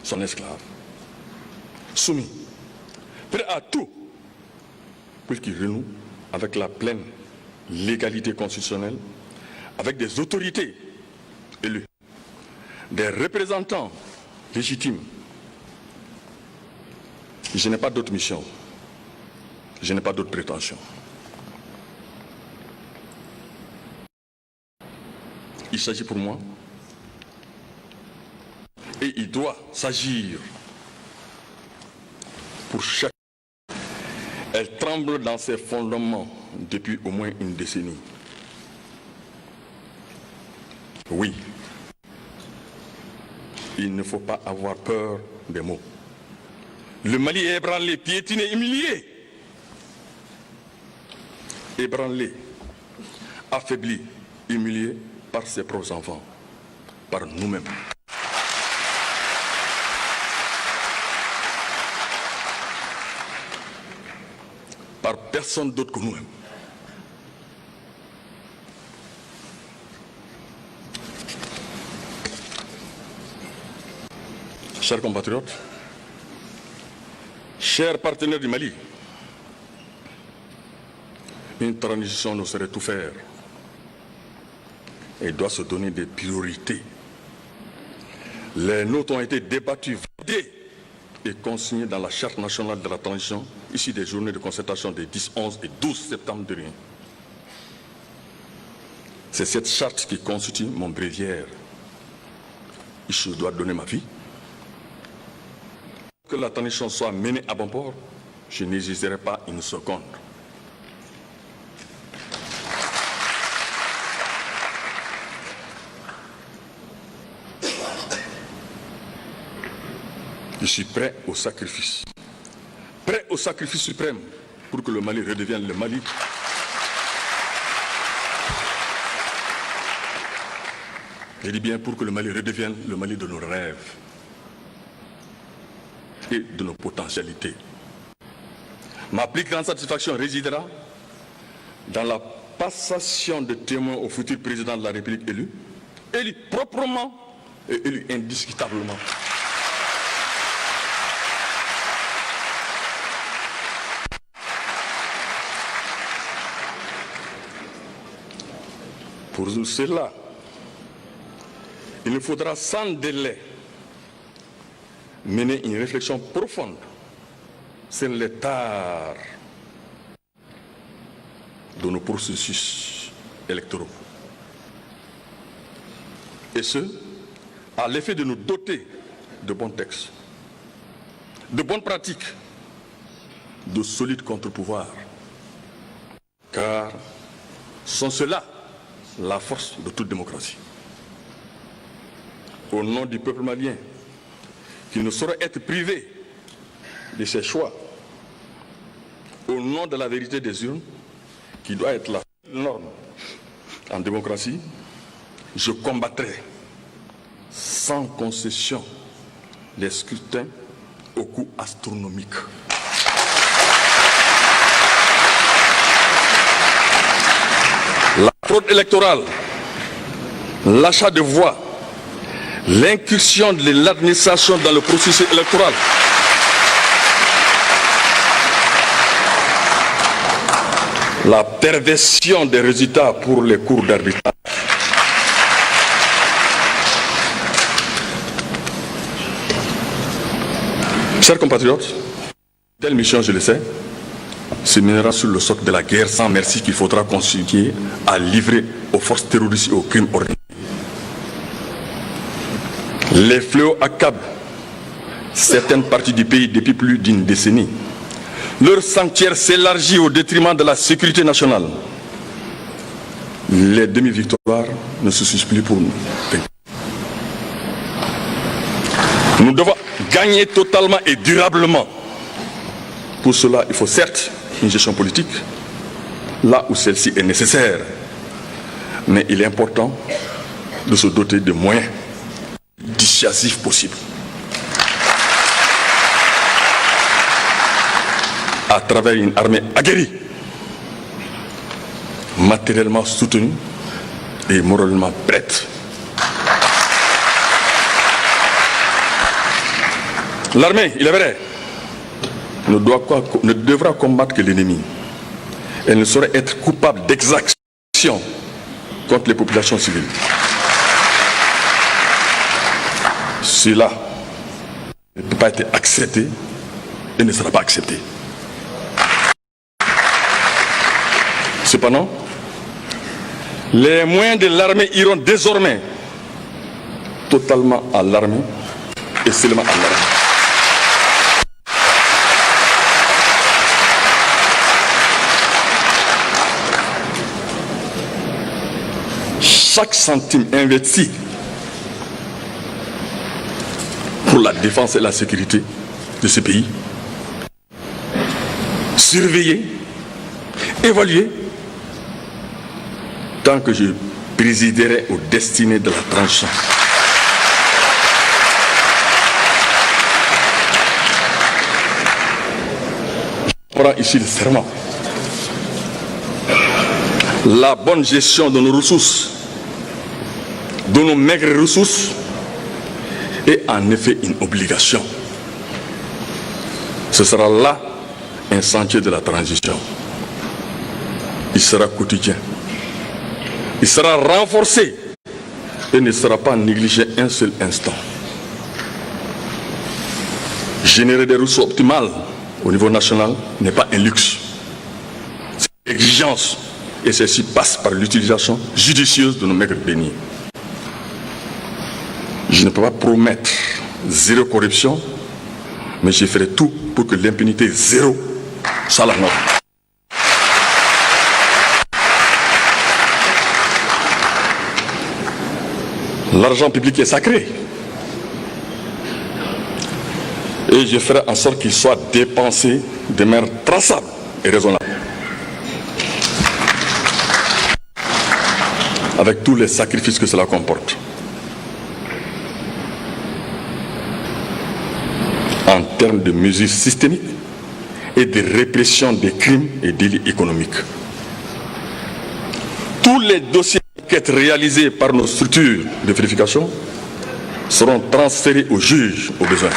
son esclave, soumis, prêt à tout pour qu'il renoue avec la pleine légalité constitutionnelle, avec des autorités élues, des représentants légitimes. Je n'ai pas d'autre mission, je n'ai pas d'autre prétention. Il s'agit pour moi, et il doit s'agir pour chaque. Elle tremble dans ses fondements depuis au moins une décennie. Oui, il ne faut pas avoir peur des mots. Le Mali est ébranlé, piétiné, humilié. Ébranlé, affaibli, humilié par ses propres enfants, par nous-mêmes. Par personne d'autre que nous-mêmes. Chers compatriotes, chers partenaires du Mali, une transition ne saurait tout faire. Elle doit se donner des priorités. Les notes ont été débattues, validées et consignées dans la Charte nationale de la transition, issue des journées de concertation des 10, 11 et 12 septembre dernier. C'est cette charte qui constitue mon bréviaire. Je dois donner ma vie. Que la transition soit menée à bon port, je n'hésiterai pas une seconde. Je suis prêt au sacrifice suprême pour que le Mali redevienne le Mali. Je dis bien pour que le Mali redevienne le Mali de nos rêves et de nos potentialités. Ma plus grande satisfaction résidera dans la passation de témoins au futur président de la République élu proprement et élu indiscutablement. Pour cela, il nous faudra sans délai mener une réflexion profonde sur l'état de nos processus électoraux. Et ce, à l'effet de nous doter de bons textes, de bonnes pratiques, de solides contre-pouvoirs. Car ce sont ceux-là la force de toute démocratie. Au nom du peuple malien, qui ne saurait être privé de ses choix, au nom de la vérité des urnes, qui doit être la norme en démocratie, je combattrai sans concession les scrutins au coût astronomique. La fraude électorale, l'achat de voix, l'incursion de l'administration dans le processus électoral, la perversion des résultats pour les cours d'arbitrage, chers compatriotes, telle mission, je le sais, se mènera sur le socle de la guerre sans merci qu'il faudra continuer à livrer aux forces terroristes et aux crimes organisés. Les fléaux accablent certaines parties du pays depuis plus d'une décennie. Leur sanctuaire s'élargit au détriment de la sécurité nationale. Les demi-victoires ne se suffisent plus pour nous. Nous devons gagner totalement et durablement. Pour cela, il faut certes une gestion politique, là où celle-ci est nécessaire. Mais il est important de se doter de moyens dissuasifs possibles. À travers une armée aguerrie, matériellement soutenue et moralement prête. L'armée, il est vrai, ne devra combattre que l'ennemi. Elle ne saurait être coupable d'exactions contre les populations civiles. Cela ne peut pas être accepté et ne sera pas accepté. Cependant, les moyens de l'armée iront désormais totalement à l'armée et seulement à l'armée. Chaque centime investi pour la défense et la sécurité de ce pays, surveillé, évalué, tant que je présiderai aux destinées de la transition. Je prends ici le serment. La bonne gestion de nos ressources, de nos maigres ressources, est en effet une obligation. Ce sera là un sentier de la transition. Il sera quotidien. Il sera renforcé et ne sera pas négligé un seul instant. Générer des ressources optimales au niveau national n'est pas un luxe. C'est une exigence et celle-ci passe par l'utilisation judicieuse de nos maigres deniers. Je ne peux pas promettre zéro corruption, mais je ferai tout pour que l'impunité zéro soit la norme. L'argent public est sacré. Et je ferai en sorte qu'il soit dépensé de manière traçable et raisonnable. Avec tous les sacrifices que cela comporte. En termes de mesures systémiques et de répression des crimes et délits économiques. Tous les dossiers d'enquête réalisés par nos structures de vérification seront transférés aux juges au besoin.